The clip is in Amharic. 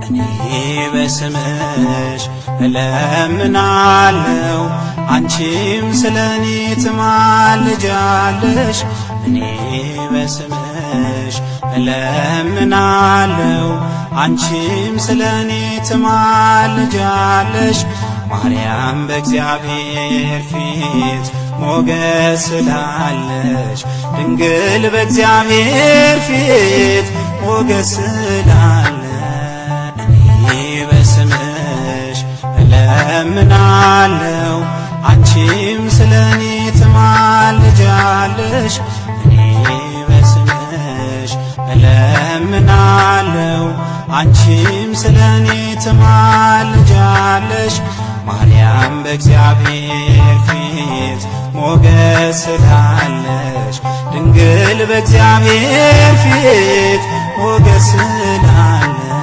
እኔ በስምሽ እለምናለሁ አንቺም ስለኔ ትማልጃለሽ። እኔ በስምሽ እለምናለሁ አንቺም ስለኔ ትማልጃለሽ። ማርያም በእግዚአብሔር ፊት ሞገስ ስላለሽ ድንግል በእግዚአብሔር ፊት ሞገስ ስላለሽ እኔ በስምሽ እለምናለሁ አንቺም ስለኔ ትማልጃለሽ። እኔ በስምሽ እለምናለሁ አንቺም ስለኔ ትማልጃለሽ። ማርያም በእግዚአብሔር ፊት ሞገስ ስላለሽ ድንግል በእግዚአብሔር ፊት ሞገስ ስላለሽ